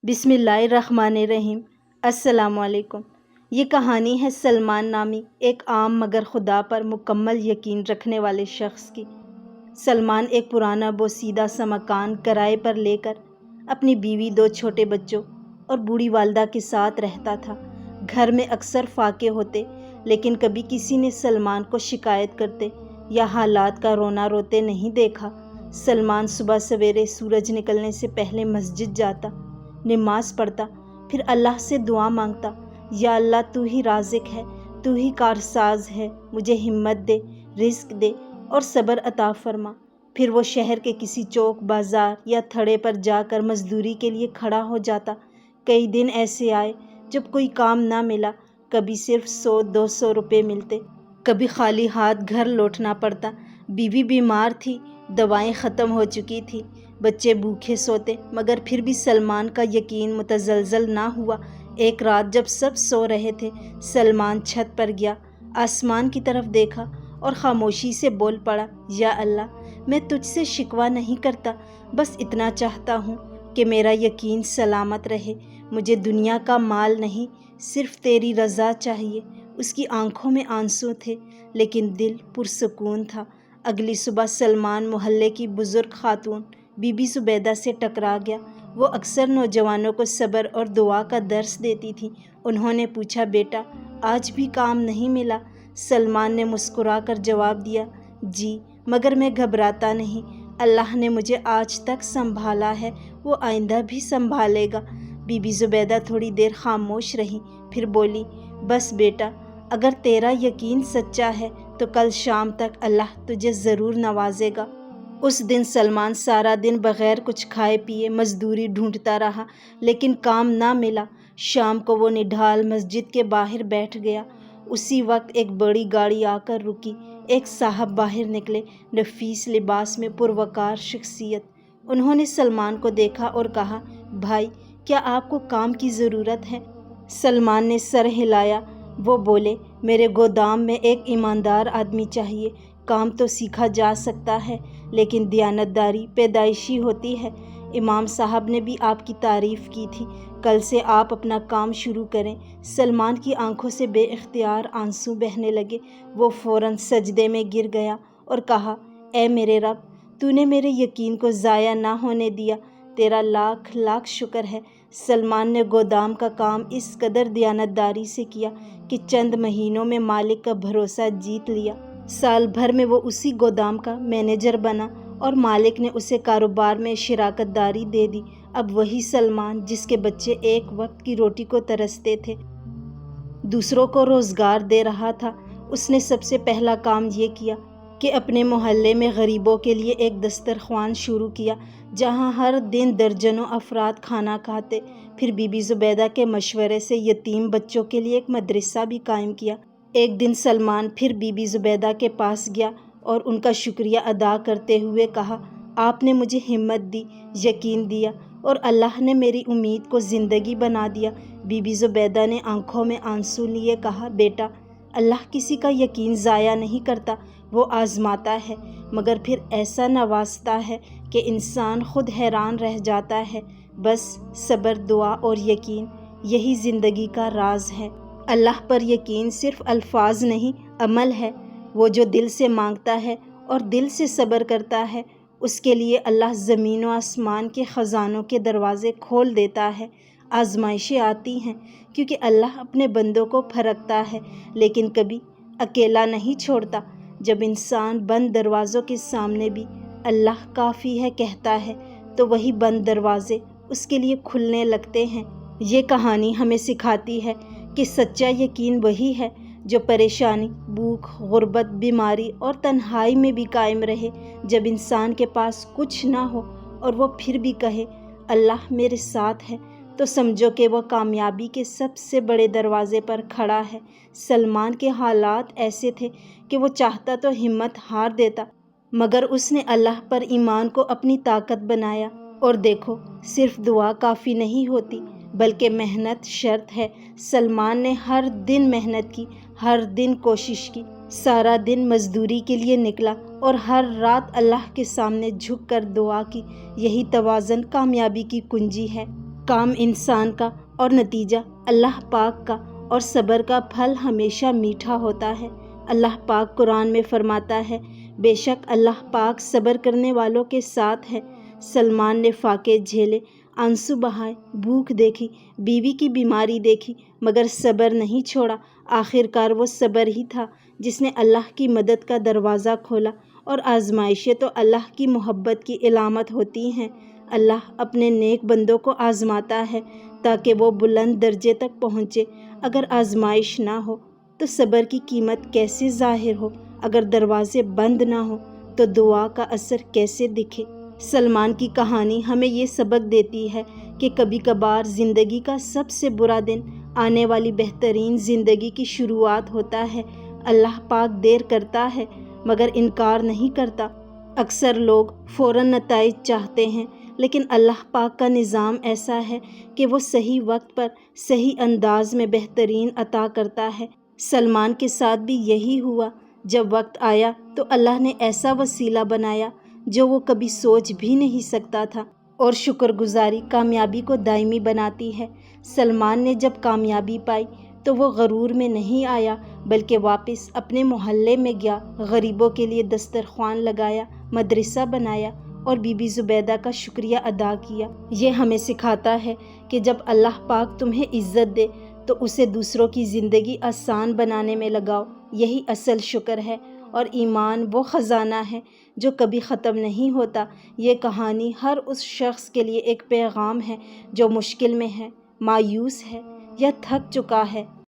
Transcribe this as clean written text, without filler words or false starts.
بسم اللہ الرحمن الرحیم۔ السلام علیکم۔ یہ کہانی ہے سلمان نامی ایک عام مگر خدا پر مکمل یقین رکھنے والے شخص کی۔ سلمان ایک پرانا بوسیدہ سا مکان کرائے پر لے کر اپنی بیوی، 2 چھوٹے بچوں اور بوڑھی والدہ کے ساتھ رہتا تھا۔ گھر میں اکثر فاقے ہوتے، لیکن کبھی کسی نے سلمان کو شکایت کرتے یا حالات کا رونا روتے نہیں دیکھا۔ سلمان صبح سویرے سورج نکلنے سے پہلے مسجد جاتا، نماز پڑھتا، پھر اللہ سے دعا مانگتا، یا اللہ تو ہی رازق ہے، تو ہی کارساز ہے، مجھے ہمت دے، رزق دے اور صبر عطا فرما۔ پھر وہ شہر کے کسی چوک بازار یا تھڑے پر جا کر مزدوری کے لیے کھڑا ہو جاتا۔ کئی دن ایسے آئے جب کوئی کام نہ ملا، کبھی صرف 100-200 روپے ملتے، کبھی خالی ہاتھ گھر لوٹنا پڑتا۔ بیوی بیمار تھی، دوائیں ختم ہو چکی تھی، بچے بھوکے سوتے، مگر پھر بھی سلمان کا یقین متزلزل نہ ہوا۔ ایک رات جب سب سو رہے تھے، سلمان چھت پر گیا، آسمان کی طرف دیکھا اور خاموشی سے بول پڑا، یا اللہ، میں تجھ سے شکوہ نہیں کرتا، بس اتنا چاہتا ہوں کہ میرا یقین سلامت رہے، مجھے دنیا کا مال نہیں، صرف تیری رضا چاہیے۔ اس کی آنکھوں میں آنسو تھے، لیکن دل پرسکون تھا۔ اگلی صبح سلمان محلے کی بزرگ خاتون بی بی زبیدہ سے ٹکرا گیا۔ وہ اکثر نوجوانوں کو صبر اور دعا کا درس دیتی تھی۔ انہوں نے پوچھا، بیٹا آج بھی کام نہیں ملا؟ سلمان نے مسکرا کر جواب دیا، جی، مگر میں گھبراتا نہیں، اللہ نے مجھے آج تک سنبھالا ہے، وہ آئندہ بھی سنبھالے گا۔ بی بی زبیدہ تھوڑی دیر خاموش رہی، پھر بولی، بس بیٹا، اگر تیرا یقین سچا ہے تو کل شام تک اللہ تجھے ضرور نوازے گا۔ اس دن سلمان سارا دن بغیر کچھ کھائے پیے مزدوری ڈھونڈتا رہا، لیکن کام نہ ملا۔ شام کو وہ نڈھال مسجد کے باہر بیٹھ گیا۔ اسی وقت ایک بڑی گاڑی آ کر رکی۔ ایک صاحب باہر نکلے، نفیس لباس میں پروقار شخصیت۔ انہوں نے سلمان کو دیکھا اور کہا، بھائی، کیا آپ کو کام کی ضرورت ہے؟ سلمان نے سر ہلایا۔ وہ بولے، میرے گودام میں ایک ایماندار آدمی چاہیے۔ کام تو سیکھا جا سکتا ہے، لیکن دیانتداری پیدائشی ہوتی ہے۔ امام صاحب نے بھی آپ کی تعریف کی تھی، کل سے آپ اپنا کام شروع کریں۔ سلمان کی آنکھوں سے بے اختیار آنسو بہنے لگے۔ وہ فوراً سجدے میں گر گیا اور کہا، اے میرے رب، تو نے میرے یقین کو ضائع نہ ہونے دیا، تیرا لاکھ لاکھ شکر ہے۔ سلمان نے گودام کا کام اس قدر دیانتداری سے کیا کہ چند مہینوں میں مالک کا بھروسہ جیت لیا۔ سال بھر میں وہ اسی گودام کا مینیجر بنا اور مالک نے اسے کاروبار میں شراکت داری دے دی۔ اب وہی سلمان جس کے بچے ایک وقت کی روٹی کو ترستے تھے، دوسروں کو روزگار دے رہا تھا۔ اس نے سب سے پہلا کام یہ کیا کہ اپنے محلے میں غریبوں کے لیے ایک دسترخوان شروع کیا، جہاں ہر دن درجنوں افراد کھانا کھاتے۔ پھر بی بی زبیدہ کے مشورے سے یتیم بچوں کے لیے ایک مدرسہ بھی قائم کیا۔ ایک دن سلمان پھر بی بی زبیدہ کے پاس گیا اور ان کا شکریہ ادا کرتے ہوئے کہا، آپ نے مجھے ہمت دی، یقین دیا اور اللہ نے میری امید کو زندگی بنا دیا۔ بی بی زبیدہ نے آنکھوں میں آنسو لیے کہا، بیٹا، اللہ کسی کا یقین ضائع نہیں کرتا، وہ آزماتا ہے، مگر پھر ایسا نوازتا ہے کہ انسان خود حیران رہ جاتا ہے۔ بس صبر، دعا اور یقین، یہی زندگی کا راز ہے۔ اللہ پر یقین صرف الفاظ نہیں، عمل ہے۔ وہ جو دل سے مانگتا ہے اور دل سے صبر کرتا ہے، اس کے لیے اللہ زمین و آسمان کے خزانوں کے دروازے کھول دیتا ہے۔ آزمائشیں آتی ہیں کیونکہ اللہ اپنے بندوں کو پھرکتا ہے، لیکن کبھی اکیلا نہیں چھوڑتا۔ جب انسان بند دروازوں کے سامنے بھی اللہ کافی ہے کہتا ہے، تو وہی بند دروازے اس کے لیے کھلنے لگتے ہیں۔ یہ کہانی ہمیں سکھاتی ہے کہ سچا یقین وہی ہے جو پریشانی، بھوک، غربت، بیماری اور تنہائی میں بھی قائم رہے۔ جب انسان کے پاس کچھ نہ ہو اور وہ پھر بھی کہے، اللہ میرے ساتھ ہے، تو سمجھو کہ وہ کامیابی کے سب سے بڑے دروازے پر کھڑا ہے۔ سلمان کے حالات ایسے تھے کہ وہ چاہتا تو ہمت ہار دیتا، مگر اس نے اللہ پر ایمان کو اپنی طاقت بنایا۔ اور دیکھو، صرف دعا کافی نہیں ہوتی، بلکہ محنت شرط ہے۔ سلمان نے ہر دن محنت کی، ہر دن کوشش کی، سارا دن مزدوری کے لیے نکلا اور ہر رات اللہ کے سامنے جھک کر دعا کی۔ یہی توازن کامیابی کی کنجی ہے۔ کام انسان کا اور نتیجہ اللہ پاک کا، اور صبر کا پھل ہمیشہ میٹھا ہوتا ہے۔ اللہ پاک قرآن میں فرماتا ہے، بے شک اللہ پاک صبر کرنے والوں کے ساتھ ہے۔ سلمان نے فاقے جھیلے، آنسو بہائے، بھوک دیکھی، بیوی کی بیماری دیکھی، مگر صبر نہیں چھوڑا۔ آخر کار وہ صبر ہی تھا جس نے اللہ کی مدد کا دروازہ کھولا، اور آزمائشیں تو اللہ کی محبت کی علامت ہوتی ہیں۔ اللہ اپنے نیک بندوں کو آزماتا ہے تاکہ وہ بلند درجے تک پہنچے۔ اگر آزمائش نہ ہو تو صبر کی قیمت کیسے ظاہر ہو؟ اگر دروازے بند نہ ہو تو دعا کا اثر کیسے دکھے؟ سلمان کی کہانی ہمیں یہ سبق دیتی ہے کہ کبھی کبھار زندگی کا سب سے برا دن آنے والی بہترین زندگی کی شروعات ہوتا ہے۔ اللہ پاک دیر کرتا ہے مگر انکار نہیں کرتا۔ اکثر لوگ فوراً نتائج چاہتے ہیں، لیکن اللہ پاک کا نظام ایسا ہے کہ وہ صحیح وقت پر صحیح انداز میں بہترین عطا کرتا ہے۔ سلمان کے ساتھ بھی یہی ہوا۔ جب وقت آیا تو اللہ نے ایسا وسیلہ بنایا جو وہ کبھی سوچ بھی نہیں سکتا تھا، اور شکر گزاری کامیابی کو دائمی بناتی ہے۔ سلمان نے جب کامیابی پائی تو وہ غرور میں نہیں آیا، بلکہ واپس اپنے محلے میں گیا، غریبوں کے لیے دسترخوان لگایا، مدرسہ بنایا اور بی بی زبیدہ کا شکریہ ادا کیا۔ یہ ہمیں سکھاتا ہے کہ جب اللہ پاک تمہیں عزت دے تو اسے دوسروں کی زندگی آسان بنانے میں لگاؤ۔ یہی اصل شکر ہے، اور ایمان وہ خزانہ ہے جو کبھی ختم نہیں ہوتا۔ یہ کہانی ہر اس شخص کے لیے ایک پیغام ہے جو مشکل میں ہے، مایوس ہے یا تھک چکا ہے۔